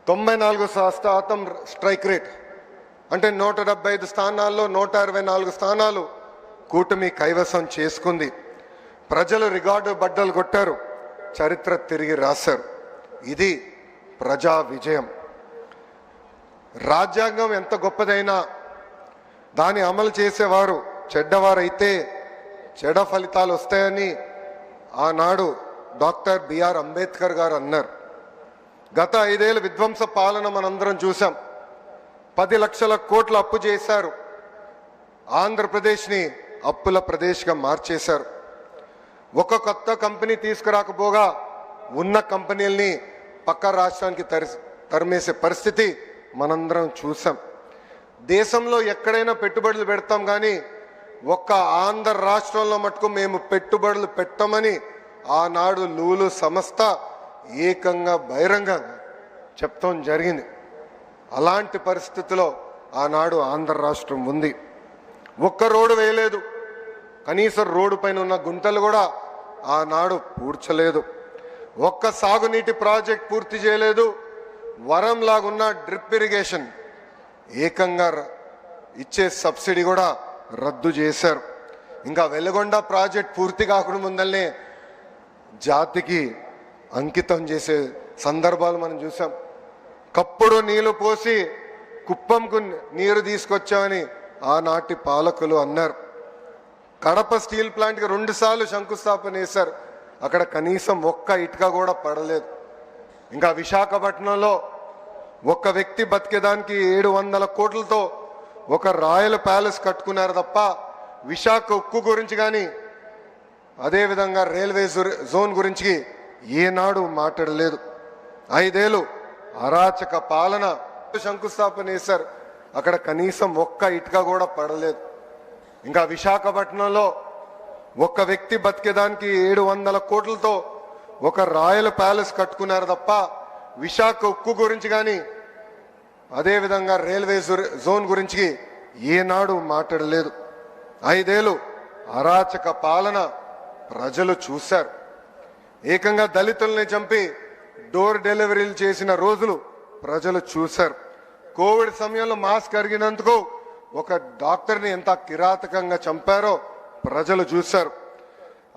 94% strike rate అంటే 175 స్థానాల్లో 124 స్థానాలు కూటమి కైవసం చేసుకుంది. ప్రజలు రికార్డు బద్దలు కొట్టారు, చరిత్ర తిరిగి రాశారు. ఇది ప్రజా విజయం. రాజ్యాంగం ఎంత గొప్పదైనా దాన్ని అమలు చేసేవారు చెడ్డవారైతే చెడ్డ ఫలితాలు వస్తాయని ఆనాడు డాక్టర్ బిఆర్ అంబేద్కర్ గారు అన్నారు. గత 5 ఏళ్ళ విధ్వంస పాలన మనందరం చూసాం. 10 లక్షల కోట్ల అప్పు చేశారు. ఆంధ్రప్రదేశ్ని అప్పుల ప్రదేశ్గా మార్చేశారు. ఒక కొత్త కంపెనీ తీసుకురాకపోగా ఉన్న కంపెనీల్ని పక్క రాష్ట్రానికి తరిమేసే పరిస్థితి మనందరం చూసాం. దేశంలో ఎక్కడైనా పెట్టుబడులు పెడతాం కానీ ఒక్క ఆంధ్ర రాష్ట్రంలో మటుకు మేము పెట్టుబడులు పెట్టమని ఆనాడు లూలు సంస్థ ఏకంగా బహిరంగంగా చెప్తాం జరిగింది. అలాంటి పరిస్థితిలో ఆనాడు ఆంధ్ర రాష్ట్రం ఉంది. ఒక్క రోడ్డు వేయలేదు, కనీసం రోడ్డు పైన ఉన్న గుంటలు కూడా ఆనాడు పూడ్చలేదు. ఒక్క సాగునీటి ప్రాజెక్ట్ పూర్తి చేయలేదు. వరంలాగున్న డ్రిప్ ఇరిగేషన్ ఏకంగా ఇచ్చే సబ్సిడీ కూడా రద్దు చేశారు. ఇంకా వెలుగొండ ప్రాజెక్ట్ పూర్తి కాకుండా ముందల్నే జాతికి అంకితం చేసే సందర్భాలు మనం చూసాం. కప్పుడు నీళ్లు పోసి కుప్పంకు నీరు తీసుకొచ్చామని ఆనాటి పాలకులు అన్నారు. కడప స్టీల్ ప్లాంట్కి 2 సార్లు శంకుస్థాపన చేశారు. అక్కడ కనీసం ఒక్క ఇటుక కూడా పడలేదు. ఇంకా విశాఖపట్నంలో ఒక్క వ్యక్తి బతికేదానికి 700 కోట్లతో ఒక రాయల్ ప్యాలెస్ కట్టుకున్నారు తప్ప విశాఖ ఉక్కు గురించి కానీ అదేవిధంగా రైల్వే జోన్ గురించి ఏనాడు మాట్లాడలేదు. 5 ఏళ్ళు అరాచక పాలన శంకుస్థాపన చేశారు. అక్కడ కనీసం ఒక్క ఇటుక కూడా పడలేదు. ఇంకా విశాఖపట్నంలో ఒక్క వ్యక్తి బతికేదానికి 700 కోట్లతో ఒక రాయల్ ప్యాలెస్ కట్టుకున్నారు తప్ప విశాఖ ఉక్కు గురించి కానీ అదేవిధంగా రైల్వే జోన్ గురించి ఏనాడు మాట్లాడలేదు. 5 ఏళ్ళు అరాచక పాలన ప్రజలు చూశారు. ఏకంగా దళితుల్ని చంపి డోర్ డెలివరీలు చేసిన రోజులు ప్రజలు చూశారు. కోవిడ్ సమయంలో మాస్క్ అరిగినందుకు ఒక డాక్టర్ని ఎంత కిరాతకంగా చంపారో ప్రజలు చూశారు.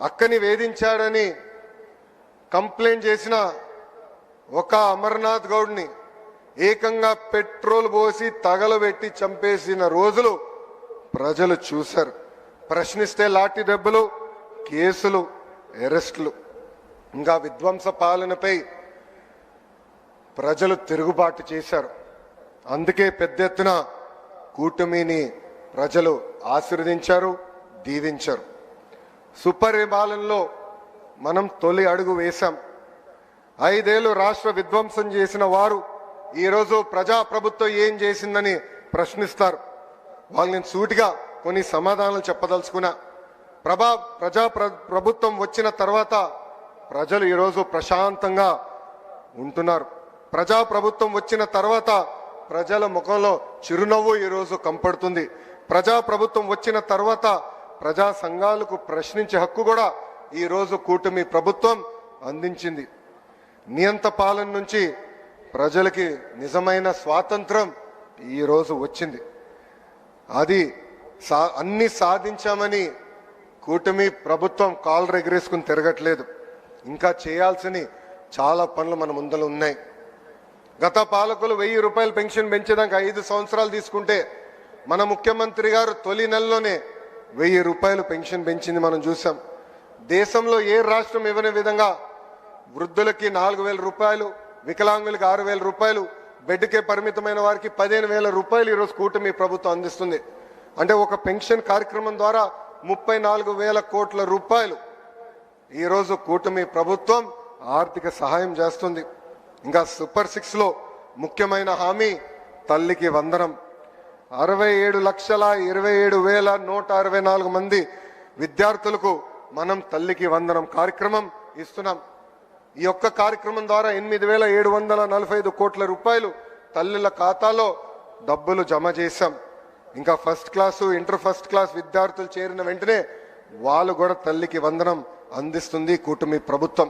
అక్కని వేధించాడని కంప్లైంట్ చేసిన ఒక అమర్నాథ్ గౌడ్ని ఏకంగా పెట్రోల్ పోసి తగలబెట్టి చంపేసిన రోజులు ప్రజలు చూశారు. ప్రశ్నిస్తే లాఠీ దెబ్బలు, కేసులు, అరెస్టులు. ఇంకా విధ్వంస పాలనపై ప్రజలు తిరుగుబాటు చేశారు. అందుకే పెద్ద ఎత్తున కూటమిని ప్రజలు ఆశీర్వదించారు, దీవించారు. సుపరిపాలనలో మనం తొలి అడుగు వేశాం. 5 ఏళ్ళు రాష్ట్ర విధ్వంసం చేసిన వారు ఈరోజు ప్రజాప్రభుత్వం ఏం చేసిందని ప్రశ్నిస్తారు. వాళ్ళని సూటిగా కొన్ని సమాధానాలు చెప్పదలుచుకున్నా. ప్రభుత్వం వచ్చిన తర్వాత ప్రజలు ఈరోజు ప్రశాంతంగా ఉంటున్నారు. ప్రజాప్రభుత్వం వచ్చిన తర్వాత ప్రజల ముఖంలో చిరునవ్వు ఈరోజు కంపడుతుంది. ప్రజాప్రభుత్వం వచ్చిన తర్వాత ప్రజా సంఘాలకు ప్రశ్నించే హక్కు కూడా ఈరోజు కూటమి ప్రభుత్వం అందించింది. నియంత పాలన నుంచి ప్రజలకి నిజమైన స్వాతంత్రం ఈరోజు వచ్చింది. అది అన్ని సాధించామని కూటమి ప్రభుత్వం కాళ్ళు ఎగరేసుకుని తిరగట్లేదు. ఇంకా చేయాల్సిన చాలా పనులు మన ముందర ఉన్నాయి. గత పాలకులు 1000 రూపాయలు పెన్షన్ పెంచేదానికి 5 సంవత్సరాలు తీసుకుంటే మన ముఖ్యమంత్రి గారు తొలి నెలలోనే 1000 రూపాయలు పెన్షన్ పెంచింది మనం చూసాం. దేశంలో ఏ రాష్ట్రం ఇవ్వని విధంగా వృద్ధులకి 4000 రూపాయలు, వికలాంగులకి 6000 రూపాయలు, బెడ్కే పరిమితమైన వారికి 15000 రూపాయలు ఈరోజు కూటమి ప్రభుత్వం అందిస్తుంది. అంటే ఒక పెన్షన్ కార్యక్రమం ద్వారా 34,000 కోట్ల రూపాయలు ఈరోజు కూటమి ప్రభుత్వం ఆర్థిక సహాయం చేస్తుంది. ఇంకా సూపర్ 6లో ముఖ్యమైన హామీ తల్లికి వందనం. 67,27,164 మంది విద్యార్థులకు మనం తల్లికి వందనం కార్యక్రమం ఇస్తున్నాం. ఈ యొక్క కార్యక్రమం ద్వారా 8,745 కోట్ల రూపాయలు తల్లుల ఖాతాలో డబ్బులు జమ చేశాం. ఇంకా first class, inter first class విద్యార్థులు చేరిన వెంటనే వాళ్ళు కూడా తల్లికి వందనం అందిస్తుంది కూటమి ప్రభుత్వం.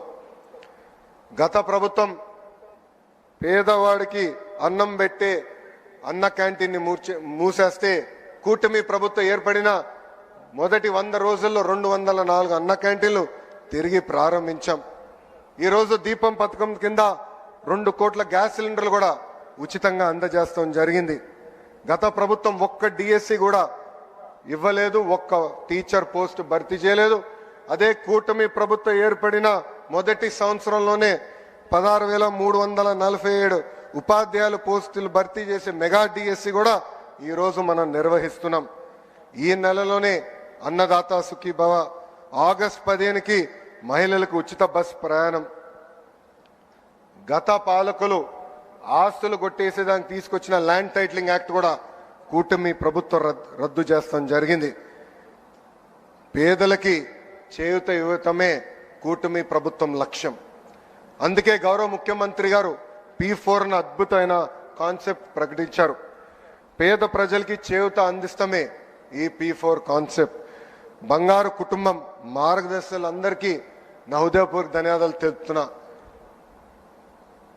గత ప్రభుత్వం పేదవాడికి అన్నం పెట్టే అన్న క్యాంటీన్ని మూసేస్తే కూటమి ప్రభుత్వం ఏర్పడిన మొదటి 100 రోజుల్లో 204 అన్న క్యాంటీన్లు తిరిగి ప్రారంభించాం. ఈరోజు దీపం పథకం కింద 2 కోట్ల గ్యాస్ సిలిండర్లు కూడా ఉచితంగా అందజేస్తాం జరిగింది. గత ప్రభుత్వం ఒక్క డిఎస్సి కూడా ఇవ్వలేదు, ఒక్క టీచర్ పోస్ట్ భర్తీ చేయలేదు. అదే కూటమి ప్రభుత్వం ఏర్పడిన మొదటి సంవత్సరంలోనే 16,347 ఉపాధ్యాయుల పోస్టులు భర్తీ చేసే మెగా డిఎస్సి కూడా ఈరోజు మనం నిర్వహిస్తున్నాం. ఈ నెలలోనే అన్నదాత సుఖీభవ, ఆగస్టు 15కి మహిళలకు ఉచిత బస్ ప్రయాణం. గత పాలకులు ఆస్తులు కొట్టేసేదానికి తీసుకొచ్చిన ల్యాండ్ టైటిలింగ్ యాక్ట్ కూడా కూటమి ప్రభుత్వం రద్దు చేస్తాం జరిగింది. పేదలకి చేయూత ఇవ్వటమే కూటమి ప్రభుత్వం లక్ష్యం. అందుకే గౌరవ ముఖ్యమంత్రి గారు P4 అద్భుతమైన కాన్సెప్ట్ ప్రకటించారు. పేద ప్రజలకి చేయూత అందిస్తమే ఈ P4 కాన్సెప్ట్. బంగారు కుటుంబం మార్గదర్శకులందరికీ నా హృదయపూర్వక ధన్యవాదాలు తెలుపుతున్నా.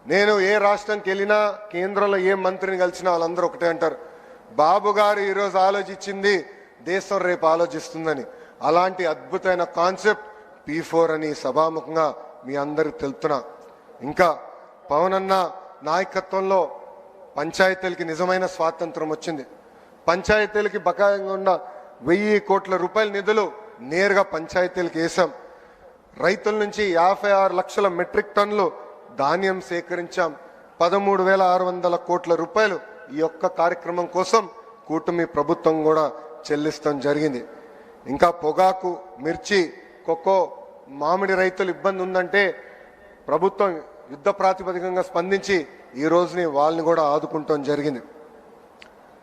నేను ఏ రాష్ట్రానికి వెళ్ళినా, కేంద్రంలో ఏ మంత్రిని కలిసినా వాళ్ళందరూ ఒకటే అంటారు, బాబు గారు ఈరోజు ఆలోచించింది దేశం రేపు ఆలోచిస్తుందని. అలాంటి అద్భుతమైన కాన్సెప్ట్ P4 అని సభాముఖంగా మీ అందరికి తెలుపుతున్నా. ఇంకా పవన్ అన్న నాయకత్వంలో పంచాయతీలకి నిజమైన స్వాతంత్రం వచ్చింది. పంచాయతీలకి బకాయంగా ఉన్న 1000 కోట్ల రూపాయల నిధులు నేరుగా పంచాయతీలకు వేశాం. రైతుల నుంచి 56 లక్షల మెట్రిక్ టన్నులు ధాన్యం సేకరించాం. 13,600 కోట్ల రూపాయలు ఈ యొక్క కార్యక్రమం కోసం కూటమి ప్రభుత్వం కూడా చెల్లిస్తాం జరిగింది. ఇంకా పొగాకు, మిర్చి, కోకో, మామిడి రైతులు ఇబ్బంది ఉందంటే ప్రభుత్వం యుద్ధ ప్రాతిపదికంగా స్పందించి ఈ రోజుని వాళ్ళని కూడా ఆదుకుంటాం జరిగింది.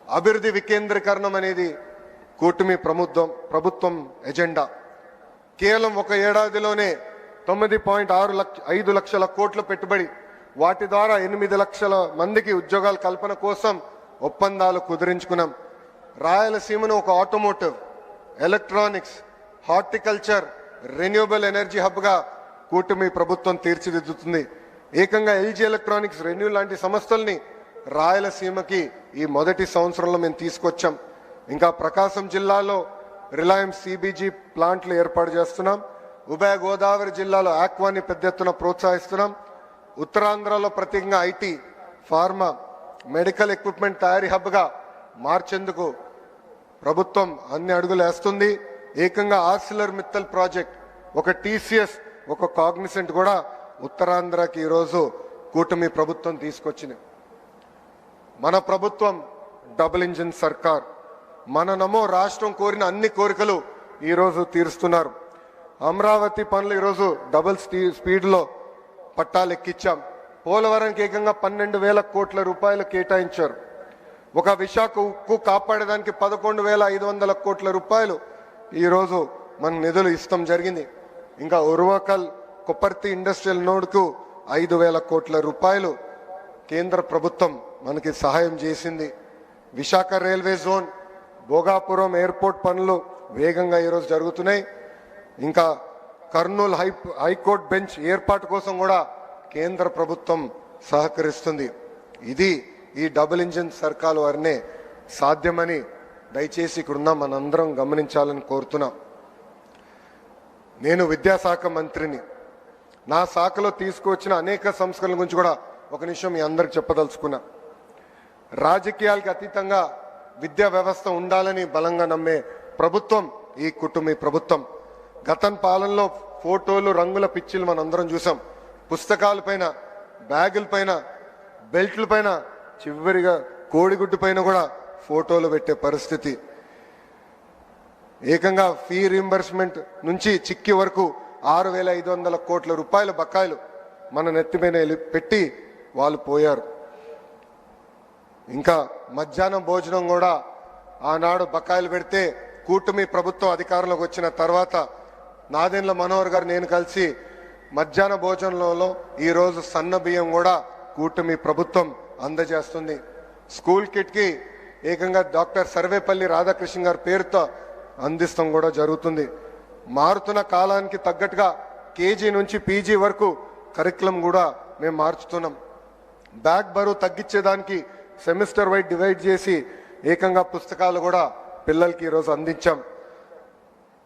అభివృద్ధి వికేంద్రీకరణం అనేది కూటమి ప్రభుత్వం ఎజెండా. కేవలం ఒక ఏడాదిలోనే 9.5 లక్షల కోట్ల పెట్టుబడి, వాటి ద్వారా 8 లక్షల మందికి ఉద్యోగాల కల్పన కోసం ఒప్పందాలు కుదిరించుకున్నాం. రాయలసీమను ఒక automotive, electronics, horticulture, renewable energy హబ్గా కూటమి ప్రభుత్వం తీర్చిదిద్దుతుంది. ఏకంగా ఎల్జీ ఎలక్ట్రానిక్స్, రెన్యూ లాంటి సంస్థల్ని రాయలసీమకి ఈ మొదటి సంవత్సరంలో మేము తీసుకొచ్చాం. ఇంకా ప్రకాశం జిల్లాలో రిలయన్స్ CBG ప్లాంట్లు ఏర్పాటు చేస్తున్నాం. ఉభయ గోదావరి జిల్లాలో ఆక్వాని పెద్ద ఎత్తున ప్రోత్సహిస్తున్నాం. ఉత్తరాంధ్రలో ప్రత్యేకంగా ఐటీ, ఫార్మా, మెడికల్ ఎక్విప్మెంట్ తయారీ హబ్గా మార్చేందుకు ప్రభుత్వం అన్ని అడుగులు వేస్తుంది. ఏకంగా ఆర్సిలర్ మిత్తల్ ప్రాజెక్ట్, ఒక TCS, ఒక కాగ్నిసెంట్ కూడా ఉత్తరాంధ్రకి ఈరోజు కూటమి ప్రభుత్వం తీసుకొచ్చింది. మన ప్రభుత్వం డబుల్ ఇంజిన్ సర్కార్. మన నమో రాష్ట్రం కోరిన అన్ని కోరికలు ఈరోజు తీరుస్తున్నారు. అమరావతి పనులు ఈరోజు డబుల్ స్పీడ్లో పట్టాలు ఎక్కించాం. పోలవరంకి ఏకంగా 12,000 కోట్ల రూపాయలు కేటాయించారు. ఒక విశాఖ ఉక్కు కాపాడడానికి 11,500 కోట్ల రూపాయలు ఈరోజు మన నిధులు ఇస్తాం జరిగింది. ఇంకా ఉర్వకల్ కొప్పర్తి ఇండస్ట్రియల్ నోడ్కు 5,000 కోట్ల రూపాయలు కేంద్ర ప్రభుత్వం మనకి సహాయం చేసింది. Visakha railway zone, Bhogapuram airport పనులు వేగంగా ఈరోజు జరుగుతున్నాయి. ఇంకా కర్నూలు హైకోర్టు బెంచ్ ఏర్పాటు కోసం కూడా కేంద్ర ప్రభుత్వం సహకరిస్తుంది. ఇది ఈ డబుల్ ఇంజిన్ సర్కార్ వారినే సాధ్యమని దయచేసి ఇక్కడున్న మనందరం గమనించాలని కోరుతున్నా. నేను విద్యాశాఖ మంత్రిని. నా శాఖలో తీసుకువచ్చిన అనేక సంస్కరణల గురించి కూడా ఒక నిమిషం మీ అందరికి చెప్పదలుచుకున్నా. రాజకీయాలకు అతీతంగా విద్యా వ్యవస్థ ఉండాలని బలంగా నమ్మే ప్రభుత్వం ఈ కుటుంబీ ప్రభుత్వం. గతం పాలనలో ఫోటోలు, రంగుల పిచ్చిలు మనందరం చూసాం. పుస్తకాలపైన, బ్యాగులపైన, బెల్ట్లపైన, చివరిగా కోడిగుడ్డు పైన కూడా ఫోటోలు పెట్టే పరిస్థితి. ఏకంగా ఫీ రీంబర్స్మెంట్ నుంచి చిక్కి వరకు 6,500 కోట్ల రూపాయల బకాయిలు మన నెత్తిపైన పెట్టి వాళ్ళు పోయారు. ఇంకా మధ్యాహ్నం భోజనం కూడా ఆనాడు బకాయిలు పెడితే కూటమి ప్రభుత్వం అధికారంలోకి వచ్చిన తర్వాత నాదెండ్ల మనోహర్ గారు నేను కలిసి మధ్యాహ్న భోజనంలో ఈరోజు సన్న బియ్యం కూడా కూటమి ప్రభుత్వం అందజేస్తుంది. స్కూల్ కిట్ కి ఏకంగా డాక్టర్ సర్వేపల్లి రాధాకృష్ణ గారి పేరుతో అందిస్తాం కూడా జరుగుతుంది. మారుతున్న కాలానికి తగ్గట్టుగా కేజీ నుంచి పీజీ వరకు కరికులం కూడా మేము మార్చుతున్నాం. బ్యాగ్ బరువు తగ్గించేదానికి సెమిస్టర్ వైడ్ డివైడ్ చేసి ఏకంగా పుస్తకాలు కూడా పిల్లలకి ఈరోజు అందించాం.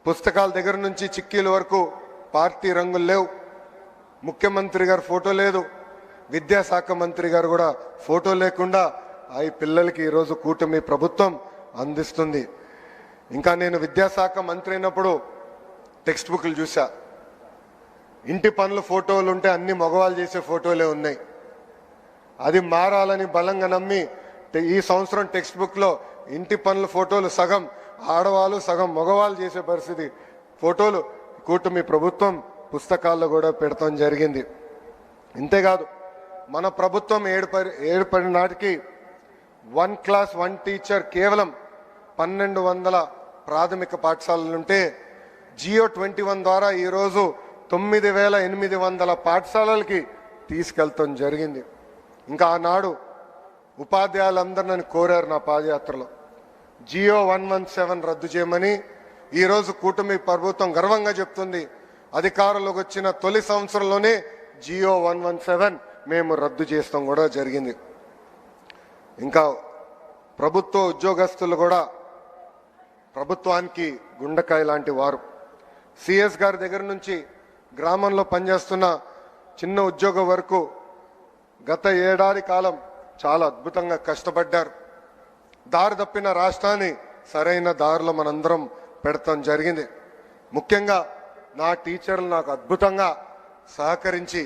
పుస్తకాల దగ్గర నుంచి చిక్కీల వరకు పార్టీ రంగులు లేవు, ముఖ్యమంత్రి గారు ఫోటో లేదు, విద్యాశాఖ మంత్రి గారు కూడా ఫోటో లేకుండా ఈ పిల్లలకి ఈరోజు కూటమి ప్రభుత్వం అందిస్తుంది. ఇంకా నేను విద్యాశాఖ మంత్రి అయినప్పుడు టెక్స్ట్ బుక్లు చూసా, ఇంటి పనుల ఫోటోలు ఉంటే అన్ని మగవాళ్ళు చేసే ఫోటోలే ఉన్నాయి. అది మారాలని బలంగా నమ్మి ఈ సంవత్సరం టెక్స్ట్ బుక్లో ఇంటి పనుల ఫోటోలు సగం ఆడవాళ్ళు సగం మగవాళ్ళు చేసే పరిస్థితి ఫోటోలు కూటమి ప్రభుత్వం పుస్తకాల్లో కూడా పెడతాం జరిగింది. ఇంతేకాదు మన ప్రభుత్వం ఏడుపడి నాటికి 1 క్లాస్ 1 టీచర్ కేవలం 1200 ప్రాథమిక పాఠశాలలుంటే జియో 21 ద్వారా ఈరోజు 9800 పాఠశాలలకి తీసుకెళ్తాం జరిగింది. ఇంకా ఆనాడు ఉపాధ్యాయులందరూ నన్ను కోరారు నా పాదయాత్రలో జియో 117 రద్దు చేయమని. ఈరోజు కూటమి ప్రభుత్వం గర్వంగా చెప్తుంది, అధికారంలోకి వచ్చిన తొలి సంవత్సరంలోనే జియో 117 మేము రద్దు చేస్తాం కూడా జరిగింది. ఇంకా ప్రభుత్వ ఉద్యోగస్తులు కూడా ప్రభుత్వానికి గుండెకాయ లాంటి వారు. సిఎస్ గారి దగ్గర నుంచి గ్రామంలో పనిచేస్తున్న చిన్న ఉద్యోగం వరకు గత ఏడాది కాలం చాలా అద్భుతంగా కష్టపడ్డారు. దారి తప్పిన రాష్ట్రాన్ని సరైన దారిలో మనందరం పెడతాం జరిగింది. ముఖ్యంగా నా టీచర్లు నాకు అద్భుతంగా సహకరించి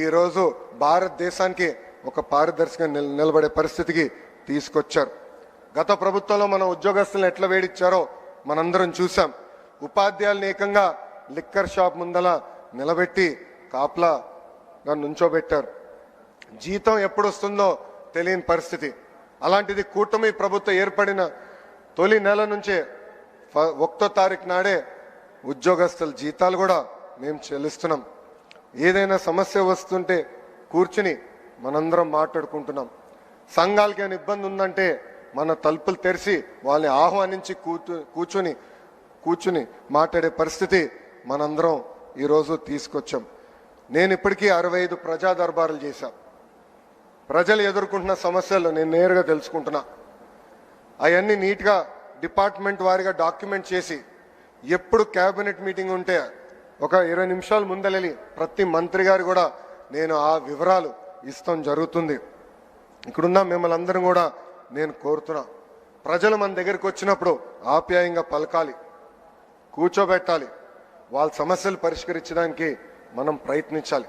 ఈరోజు భారతదేశానికి ఒక పారదర్శకంగా నిలబడే పరిస్థితికి తీసుకొచ్చారు. గత ప్రభుత్వంలో మన ఉద్యోగస్తులను ఎట్లా వేడిచ్చారో మనందరం చూసాం. ఉపాధ్యాయులను ఏకంగా లిక్కర్ షాప్ ముందల నిలబెట్టి కాపలా నుంచోబెట్టారు. జీతం ఎప్పుడు వస్తుందో తెలియని పరిస్థితి. అలాంటిది కూటమి ప్రభుత్వం ఏర్పడిన తొలి నెల నుంచే 1వ తారీఖు నాడే ఉద్యోగస్తుల జీతాలు కూడా మేము చెల్లిస్తున్నాం. ఏదైనా సమస్య వస్తుంటే కూర్చుని మనందరం మాట్లాడుకుంటున్నాం. సంఘాలకి ఏమైనా ఇబ్బంది ఉందంటే మన తలుపులు తెరిచి వాళ్ళని ఆహ్వానించి కూర్చుని మాట్లాడే పరిస్థితి మనందరం ఈరోజు తీసుకొచ్చాం. నేను ఇప్పటికీ 65 ప్రజా దర్బారులు చేశా. ప్రజలు ఎదుర్కొంటున్న సమస్యలు నేను నేరుగా తెలుసుకుంటున్నా. అవన్నీ నీట్గా డిపార్ట్మెంట్ వారిగా డాక్యుమెంట్ చేసి ఎప్పుడు క్యాబినెట్ మీటింగ్ ఉంటే ఒక 20 నిమిషాల ముందలెళ్ళి ప్రతి మంత్రి గారు కూడా నేను ఆ వివరాలు ఇస్తాం జరుగుతుంది. ఇక్కడున్న మిమ్మల్ని అందరం కూడా నేను కోరుతున్నా, ప్రజలు మన దగ్గరికి వచ్చినప్పుడు ఆప్యాయంగా పలకాలి, కూర్చోబెట్టాలి, వాళ్ళ సమస్యలు పరిష్కరించడానికి మనం ప్రయత్నించాలి.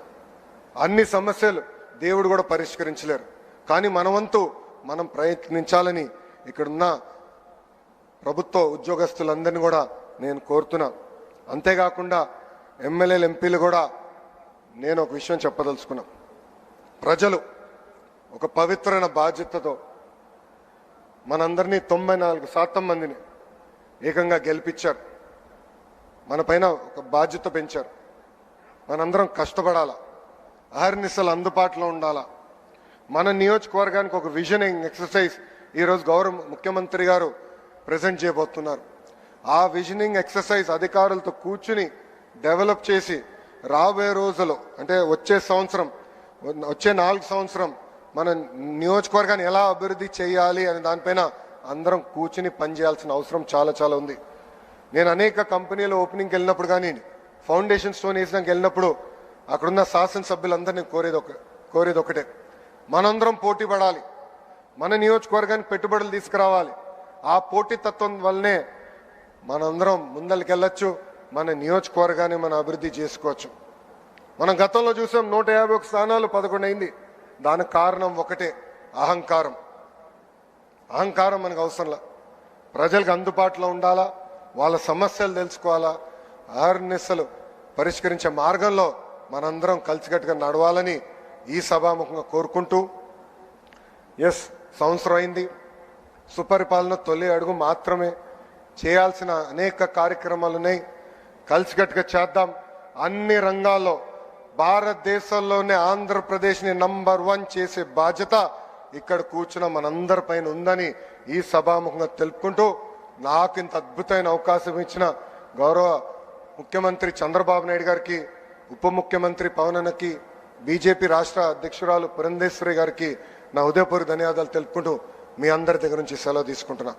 అన్ని సమస్యలు దేవుడు కూడా పరిష్కరించలేరు, కానీ మన వంతు మనం ప్రయత్నించాలని ఇక్కడున్న ప్రభుత్వ ఉద్యోగస్తులందరినీ కూడా నేను కోరుతున్నా. అంతేకాకుండా ఎమ్మెల్యేలు ఎంపీలు కూడా నేను ఒక విషయం చెప్పదలుచుకున్నా. ప్రజలు ఒక పవిత్రమైన బాధ్యతతో మనందరినీ 94% మందిని ఏకంగా గెలిపించారు. మన పైన ఒక బాధ్యత పెంచారు. మనందరం కష్టపడాలా, అహర్నిశలు అందుబాటులో ఉండాలా. మన నియోజకవర్గానికి ఒక విజనింగ్ ఎక్సర్సైజ్ ఈరోజు గౌరవ ముఖ్యమంత్రి గారు ప్రజెంట్ చేయబోతున్నారు. ఆ విజనింగ్ ఎక్సర్సైజ్ అధికారులతో కూర్చుని డెవలప్ చేసి రాబోయే రోజులు అంటే వచ్చే 4 సంవత్సరం మన నియోజకవర్గాన్ని ఎలా అభివృద్ధి చేయాలి అనే దానిపైన అందరం కూర్చుని పనిచేయాల్సిన అవసరం చాలా ఉంది. నేను అనేక కంపెనీల ఓపెనింగ్కి వెళ్ళినప్పుడు కానీ ఫౌండేషన్ స్టోన్ వేసినాక వెళ్ళినప్పుడు అక్కడున్న శాసనసభ్యులందరినీ కోరేది ఒకటే, మనందరం పోటీ పడాలి, మన నియోజకవర్గానికి పెట్టుబడులు తీసుకురావాలి. ఆ పోటీతత్వం వల్లనే మనందరం ముందరికెళ్ళచ్చు, మన నియోజకవర్గాన్ని మనం అభివృద్ధి చేసుకోవచ్చు. మనం గతంలో చూసాం 151 స్థానాలు 11 అయింది. దానికి కారణం ఒకటే, అహంకారం. మనకు అవసరంలా, ప్రజలకు అందుబాటులో ఉండాలా, వాళ్ళ సమస్యలు తెలుసుకోవాలా, అహర్నిశలు పరిష్కరించే మార్గంలో మనందరం కలిసికట్టుగా నడవాలని ఈ సభాముఖంగా కోరుకుంటూ, సంవత్సరం అయింది, సుపరిపాలన తొలి అడుగు మాత్రమే, చేయాల్సిన అనేక కార్యక్రమాలు ఉన్నాయి, కలిసికట్టుగా చేద్దాం. అన్ని రంగాల్లో భారతదేశంలోనే ఆంధ్రప్రదేశ్ని నంబర్ 1 చేసే బాధ్యత ఇక్కడ కూర్చున్న మనందరిపైన ఉందని ఈ సభాముఖంగా తెలుపుకుంటూ, నాకు ఇంత అద్భుతమైన అవకాశం ఇచ్చిన గౌరవ ముఖ్యమంత్రి చంద్రబాబు నాయుడు గారికి, ఉప ముఖ్యమంత్రి పవన్ అన్నకి, బీజేపీ రాష్ట్ర అధ్యక్షురాలు పురంధేశ్వరి గారికి నా హృదయపూర్వక ధన్యవాదాలు తెలుపుకుంటూ మీ అందరి దగ్గర నుంచి సెలవు తీసుకుంటున్నా.